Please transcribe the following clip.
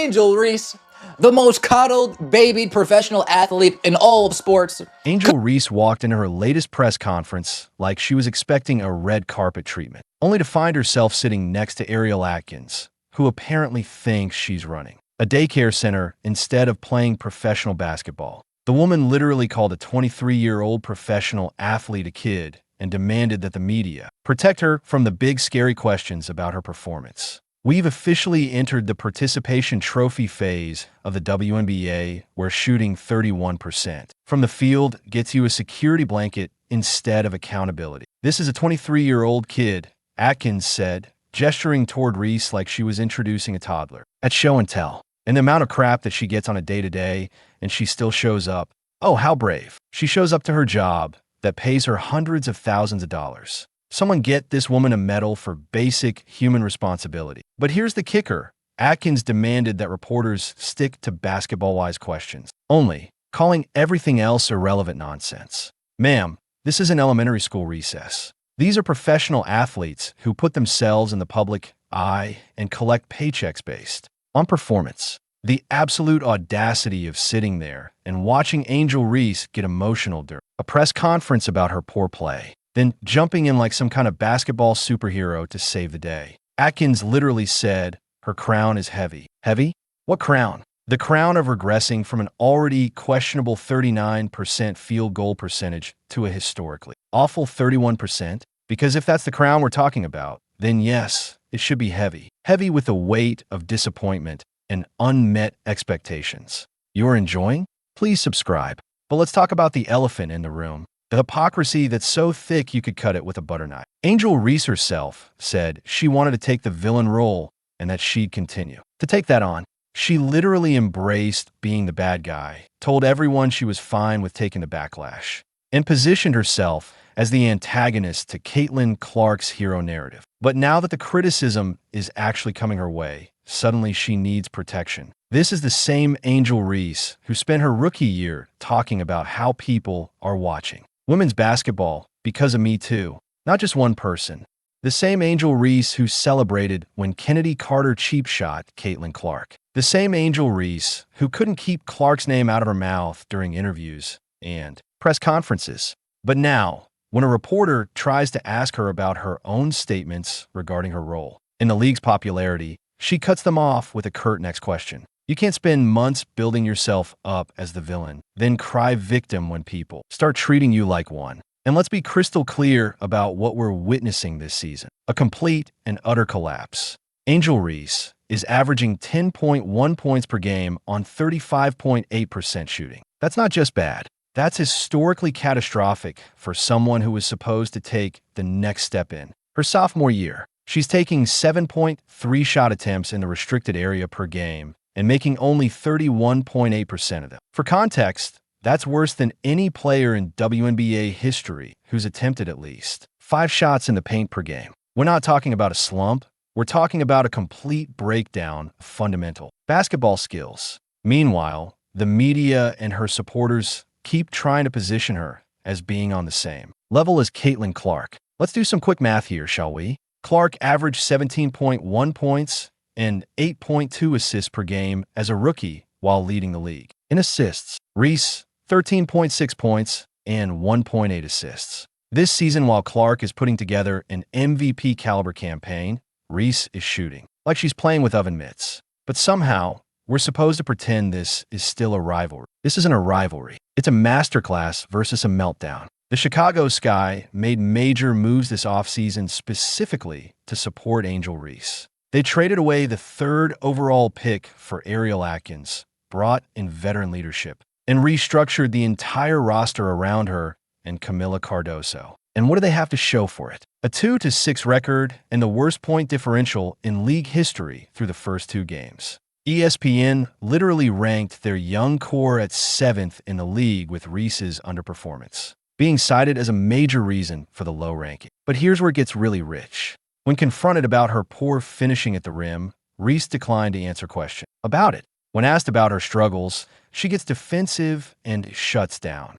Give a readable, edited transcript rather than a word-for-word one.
Angel Reese, the most coddled, babied professional athlete in all of sports. Angel Reese walked into her latest press conference like she was expecting a red carpet treatment, only to find herself sitting next to Ariel Atkins, who apparently thinks she's running a daycare center instead of playing professional basketball. The woman literally called a 23-year-old professional athlete a kid and demanded that the media protect her from the big scary questions about her performance. We've officially entered the participation trophy phase of the WNBA, where shooting 31% from the field gets you a security blanket instead of accountability. This is a 23-year-old kid, Atkins said, gesturing toward Reese like she was introducing a toddler. At show and tell. And the amount of crap that she gets on a day-to-day, and she still shows up. Oh, how brave. She shows up to her job that pays her hundreds of thousands of dollars. Someone get this woman a medal for basic human responsibility. But here's the kicker. Atkins demanded that reporters stick to basketball-wise questions only, calling everything else irrelevant nonsense. Ma'am, this isn't elementary school recess. These are professional athletes who put themselves in the public eye and collect paychecks based on performance. The absolute audacity of sitting there and watching Angel Reese get emotional during a press conference about her poor play, then jumping in like some kind of basketball superhero to save the day. Atkins literally said, her crown is heavy. Heavy? What crown? The crown of regressing from an already questionable 39% field goal percentage to a historically awful 31%? Because if that's the crown we're talking about, then yes, it should be heavy. Heavy with the weight of disappointment and unmet expectations. You're enjoying? Please subscribe. But let's talk about the elephant in the room. The hypocrisy that's so thick you could cut it with a butter knife. Angel Reese herself said she wanted to take the villain role and that she'd continue to take that on. She literally embraced being the bad guy, told everyone she was fine with taking the backlash, and positioned herself as the antagonist to Caitlin Clark's hero narrative. But now that the criticism is actually coming her way, suddenly she needs protection. This is the same Angel Reese who spent her rookie year talking about how people are watching women's basketball because of Me Too. Not just one person. The same Angel Reese who celebrated when Kennedy Carter cheap shot Caitlin Clark. The same Angel Reese who couldn't keep Clark's name out of her mouth during interviews and press conferences. But now, when a reporter tries to ask her about her own statements regarding her role in the league's popularity, she cuts them off with a curt next question. You can't spend months building yourself up as the villain, then cry victim when people start treating you like one. And let's be crystal clear about what we're witnessing this season. A complete and utter collapse. Angel Reese is averaging 10.1 points per game on 35.8% shooting. That's not just bad. That's historically catastrophic for someone who was supposed to take the next step in. Her sophomore year, she's taking 7.3 shot attempts in the restricted area per game and making only 31.8% of them. For context, that's worse than any player in WNBA history who's attempted at least 5 shots in the paint per game. We're not talking about a slump. We're talking about a complete breakdown of fundamental basketball skills. Meanwhile, the media and her supporters keep trying to position her as being on the same level as Caitlin Clark. Let's do some quick math here, shall we? Clark averaged 17.1 points and 8.2 assists per game as a rookie while leading the league. In assists, Reese, 13.6 points and 1.8 assists. This season, while Clark is putting together an MVP caliber campaign, Reese is shooting like she's playing with oven mitts. But somehow, we're supposed to pretend this is still a rivalry. This isn't a rivalry. It's a masterclass versus a meltdown. The Chicago Sky made major moves this offseason specifically to support Angel Reese. They traded away the 3rd overall pick for Ariel Atkins, brought in veteran leadership, and restructured the entire roster around her and Camila Cardoso. And what do they have to show for it? A 2-6 record and the worst point differential in league history through the first 2 games. ESPN literally ranked their young core at 7th in the league with Reese's underperformance being cited as a major reason for the low ranking. But here's where it gets really rich. When confronted about her poor finishing at the rim, Reese declined to answer questions about it. When asked about her struggles, she gets defensive and shuts down.